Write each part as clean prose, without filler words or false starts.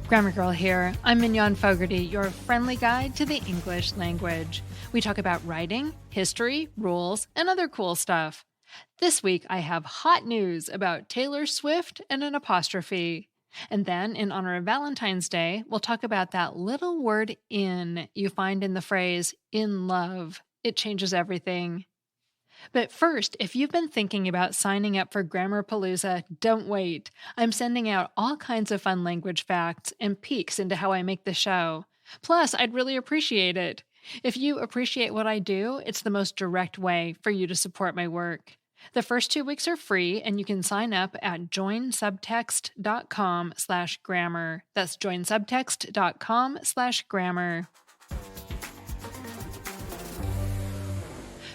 Grammar Girl here. I'm Mignon Fogarty, your friendly guide to the English language. We talk about writing, history, rules, and other cool stuff. This week I have hot news about Taylor Swift and an apostrophe. And then, in honor of Valentine's Day, we'll talk about that little word in you find in the phrase in love. It changes everything. But first, if you've been thinking about signing up for Grammarpalooza, don't wait. I'm sending out all kinds of fun language facts and peeks into how I make the show. Plus, I'd really appreciate it. If you appreciate what I do, it's the most direct way for you to support my work. The first 2 weeks are free, and you can sign up at joinsubtext.com/grammar. That's joinsubtext.com/grammar.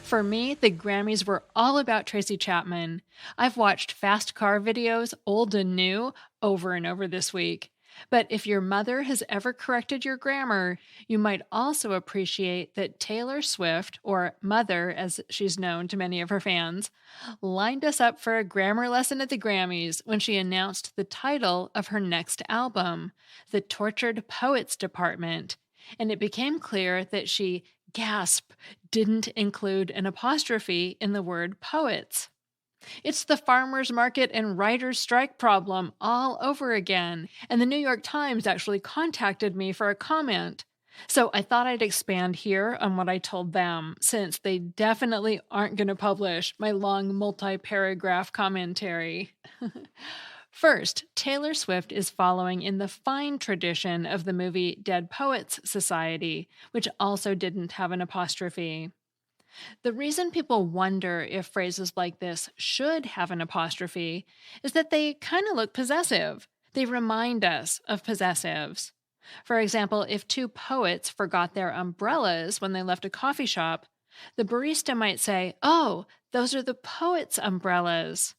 For me, the Grammys were all about Tracy Chapman. I've watched fast car videos, old and new, over and over this week. But if your mother has ever corrected your grammar, you might also appreciate that Taylor Swift, or Mother as she's known to many of her fans, lined us up for a grammar lesson at the Grammys when she announced the title of her next album, The Tortured Poets Department. And it became clear that she, gasp, didn't include an apostrophe in the word poets. It's the farmers market and writers strike problem all over again, and the New York Times actually contacted me for a comment. So I thought I'd expand here on what I told them, since they definitely aren't going to publish my long multi-paragraph commentary. First, Taylor Swift is following in the fine tradition of the movie Dead Poets Society, which also didn't have an apostrophe. The reason people wonder if phrases like this should have an apostrophe is that they kind of look possessive. They remind us of possessives. For example, if two poets forgot their umbrellas when they left a coffee shop, the barista might say, "Oh, those are the poets' umbrellas."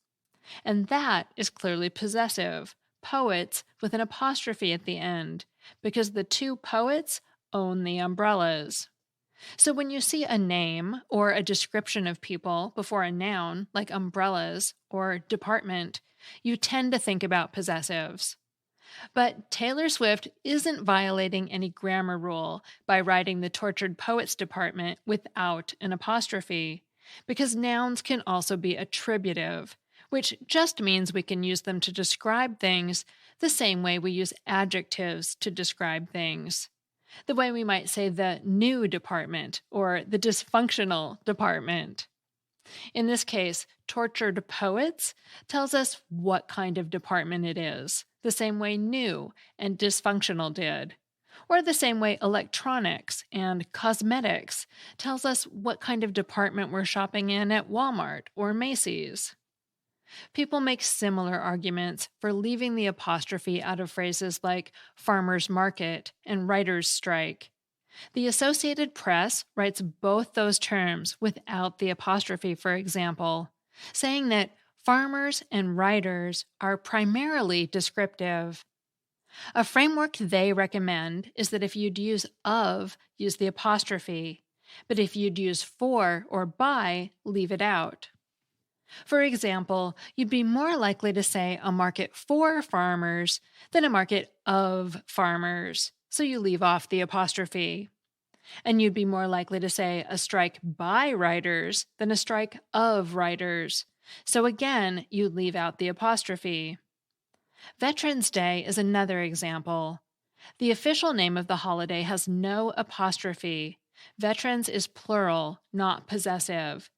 And that is clearly possessive, poets with an apostrophe at the end, because the two poets own the umbrellas. So when you see a name or a description of people before a noun, like umbrellas or department, you tend to think about possessives. But Taylor Swift isn't violating any grammar rule by writing the Tortured Poets Department without an apostrophe, because nouns can also be attributive, which just means we can use them to describe things the same way we use adjectives to describe things. The way we might say the new department or the dysfunctional department. In this case, tortured poets tells us what kind of department it is, the same way new and dysfunctional did. Or the same way electronics and cosmetics tells us what kind of department we're shopping in at Walmart or Macy's. People make similar arguments for leaving the apostrophe out of phrases like farmers market and writers strike. The Associated Press writes both those terms without the apostrophe, for example, saying that farmers and writers are primarily descriptive. A framework they recommend is that if you'd use of, use the apostrophe, but if you'd use for or by, leave it out. For example, you'd be more likely to say a market for farmers than a market of farmers, so you leave off the apostrophe. And you'd be more likely to say a strike by writers than a strike of writers, so again, you leave out the apostrophe. Veterans Day is another example. The official name of the holiday has no apostrophe. Veterans is plural, not possessive.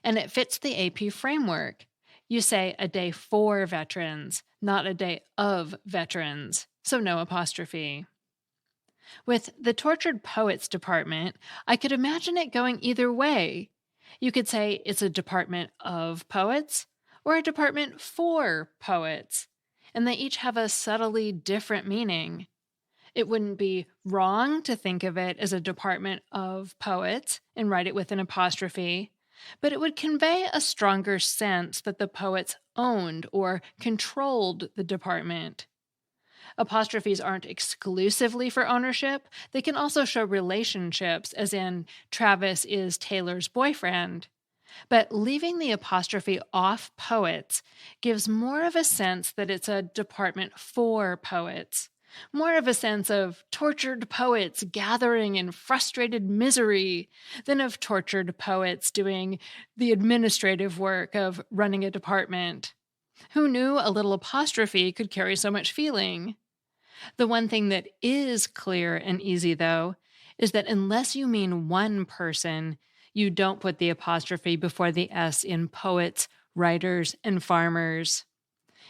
And it fits the AP framework. You say a day for veterans, not a day of veterans, so no apostrophe. With the Tortured Poets Department, I could imagine it going either way. You could say it's a department of poets or a department for poets, and they each have a subtly different meaning. It wouldn't be wrong to think of it as a department of poets and write it with an apostrophe, but it would convey a stronger sense that the poets owned or controlled the department. Apostrophes aren't exclusively for ownership. They can also show relationships, as in Travis is Taylor's boyfriend. But leaving the apostrophe off poets gives more of a sense that it's a department for poets, More of a sense of tortured poets gathering in frustrated misery than of tortured poets doing the administrative work of running a department. Who knew a little apostrophe could carry so much feeling? The one thing that is clear and easy, though, is that unless you mean one person, you don't put the apostrophe before the S in poets, writers, and farmers.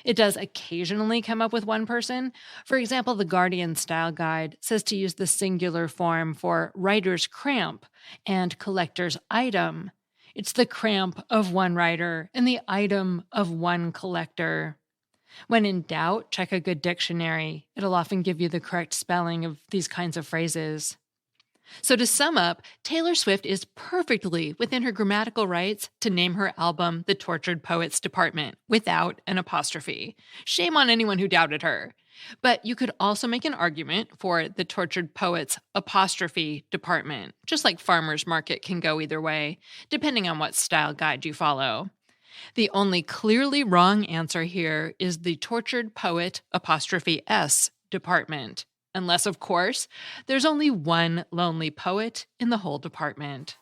It does occasionally come up with one person. For example, the Guardian Style Guide says to use the singular form for writer's cramp and collector's item. It's the cramp of one writer and the item of one collector. When in doubt, check a good dictionary. It'll often give you the correct spelling of these kinds of phrases. So to sum up, Taylor Swift is perfectly within her grammatical rights to name her album The Tortured Poets Department without an apostrophe. Shame on anyone who doubted her. But you could also make an argument for The Tortured Poets Apostrophe Department, just like Farmer's Market can go either way, depending on what style guide you follow. The only clearly wrong answer here is the Tortured Poet Apostrophe S Department. Unless, of course, there's only one lonely poet in the whole department.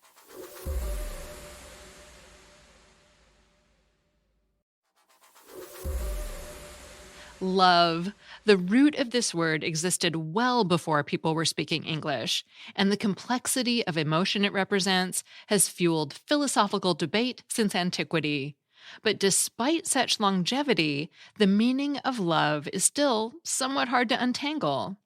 Love. The root of this word existed well before people were speaking English, and the complexity of emotion it represents has fueled philosophical debate since antiquity. But despite such longevity, the meaning of love is still somewhat hard to untangle.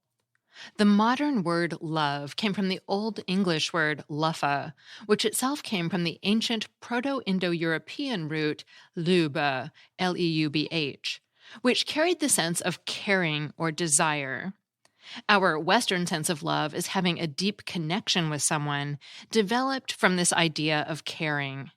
The modern word love came from the Old English word luffa, which itself came from the ancient Proto-Indo-European root lube, L-E-U-B-H, which carried the sense of caring or desire. Our Western sense of love is having a deep connection with someone, developed from this idea of caring.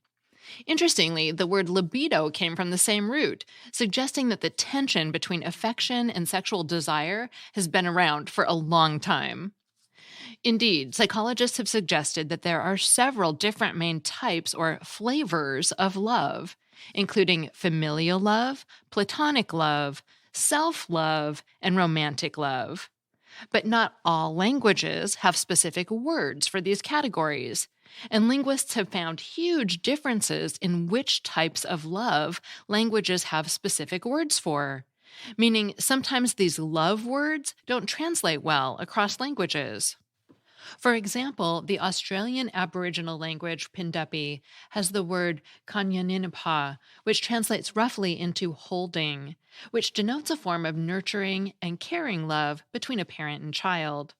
Interestingly, the word libido came from the same root, suggesting that the tension between affection and sexual desire has been around for a long time. Indeed, psychologists have suggested that there are several different main types or flavors of love, including familial love, platonic love, self-love, and romantic love. But not all languages have specific words for these categories. And linguists have found huge differences in which types of love languages have specific words for, meaning sometimes these love words don't translate well across languages. For example, the Australian Aboriginal language Pindupi has the word kanyaninapa, which translates roughly into holding, which denotes a form of nurturing and caring love between a parent and child.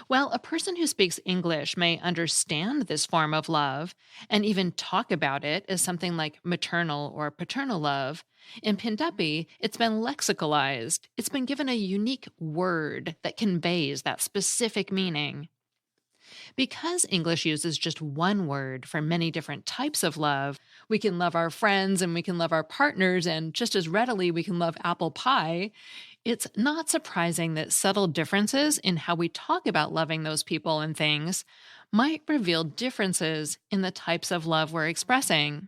While a person who speaks English may understand this form of love and even talk about it as something like maternal or paternal love, in Pindupi, it's been lexicalized. It's been given a unique word that conveys that specific meaning. Because English uses just one word for many different types of love, we can love our friends and we can love our partners, and just as readily we can love apple pie. It's not surprising that subtle differences in how we talk about loving those people and things might reveal differences in the types of love we're expressing.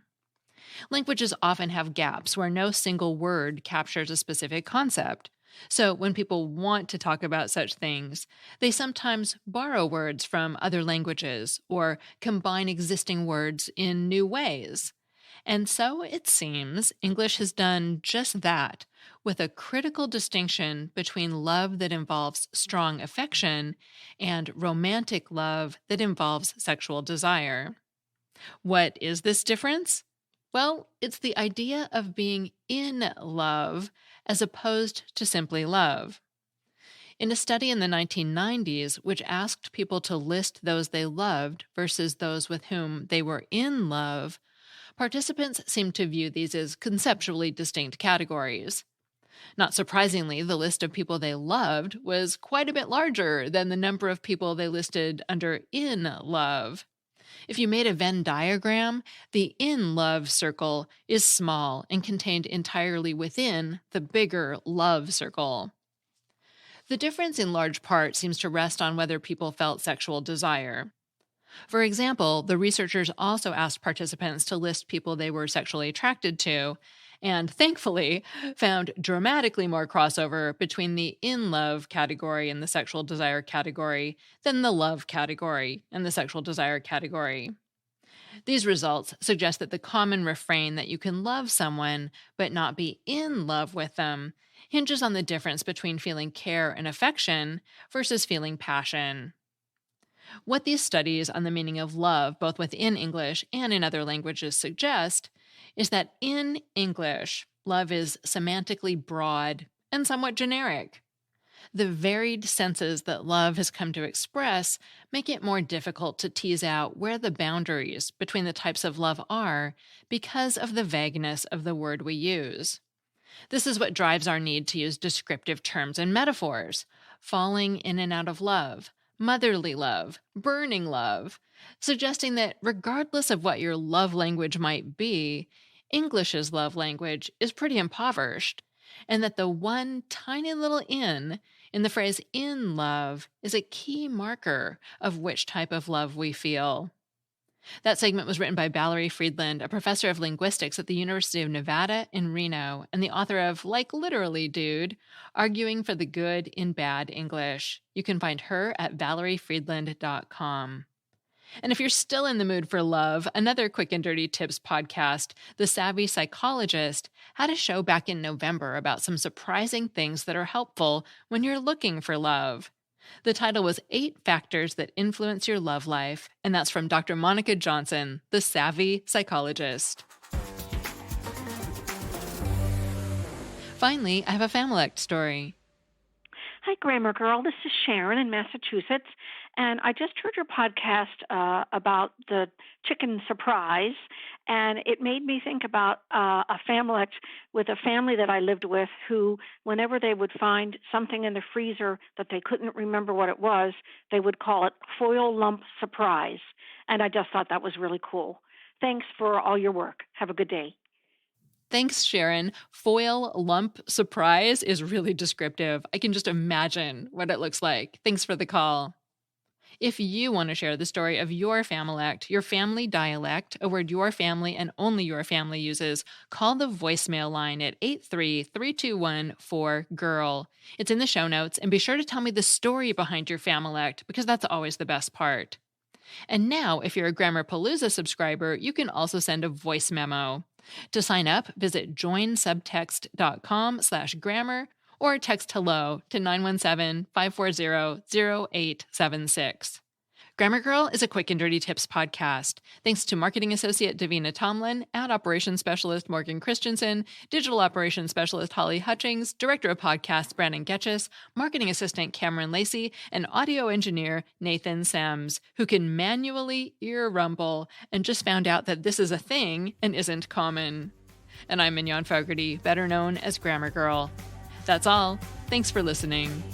Languages often have gaps where no single word captures a specific concept. So when people want to talk about such things, they sometimes borrow words from other languages or combine existing words in new ways. And so it seems English has done just that, with a critical distinction between love that involves strong affection and romantic love that involves sexual desire. What is this difference? Well, it's the idea of being in love as opposed to simply love. In a study in the 1990s, which asked people to list those they loved versus those with whom they were in love, participants seemed to view these as conceptually distinct categories. Not surprisingly, the list of people they loved was quite a bit larger than the number of people they listed under in love. If you made a Venn diagram, the in love circle is small and contained entirely within the bigger love circle. The difference in large part seems to rest on whether people felt sexual desire. For example, the researchers also asked participants to list people they were sexually attracted to, and thankfully found dramatically more crossover between the in love category and the sexual desire category than the love category and the sexual desire category. These results suggest that the common refrain that you can love someone but not be in love with them hinges on the difference between feeling care and affection versus feeling passion. What these studies on the meaning of love, both within English and in other languages, suggest is that in English, love is semantically broad and somewhat generic. The varied senses that love has come to express make it more difficult to tease out where the boundaries between the types of love are because of the vagueness of the word we use. This is what drives our need to use descriptive terms and metaphors: falling in and out of love, motherly love, burning love, suggesting that regardless of what your love language might be, English's love language is pretty impoverished, and that the one tiny little in the phrase in love is a key marker of which type of love we feel. That segment was written by Valerie Friedland, a professor of linguistics at the University of Nevada in Reno, and the author of Like Literally, Dude, Arguing for the Good in Bad English. You can find her at valeriefriedland.com. And if you're still in the mood for love, another Quick and Dirty Tips podcast, The Savvy Psychologist, had a show back in November about some surprising things that are helpful when you're looking for love. The title was 8 Factors That Influence Your Love Life, and that's from Dr. Monica Johnson, The Savvy Psychologist. Finally, I have a Familect story. Hi, Grammar Girl. This is Sharon in Massachusetts, and I just heard your podcast about the chicken surprise, and it made me think about a Familect with a family that I lived with who, whenever they would find something in the freezer that they couldn't remember what it was, they would call it foil lump surprise, and I just thought that was really cool. Thanks for all your work. Have a good day. Thanks, Sharon. Foil lump surprise is really descriptive. I can just imagine what it looks like. Thanks for the call. If you want to share the story of your Familect, your family dialect, a word your family and only your family uses, call the voicemail line at 833-214-GIRL. It's in the show notes, and be sure to tell me the story behind your Familect, because that's always the best part. And now, if you're a Grammarpalooza subscriber, you can also send a voice memo. To sign up, visit joinsubtext.com/grammar or text hello to 917-540-0876. Grammar Girl is a Quick and Dirty Tips podcast. Thanks to marketing associate Davina Tomlin, ad operations specialist Morgan Christianson, digital operations specialist Holly Hutchings, director of podcasts Brannan Goetschius, marketing assistant Kamryn Lacy, and audio engineer Nathan Semes, who can manually ear rumble and just found out that this is a thing and isn't common. And I'm Mignon Fogarty, better known as Grammar Girl. That's all. Thanks for listening.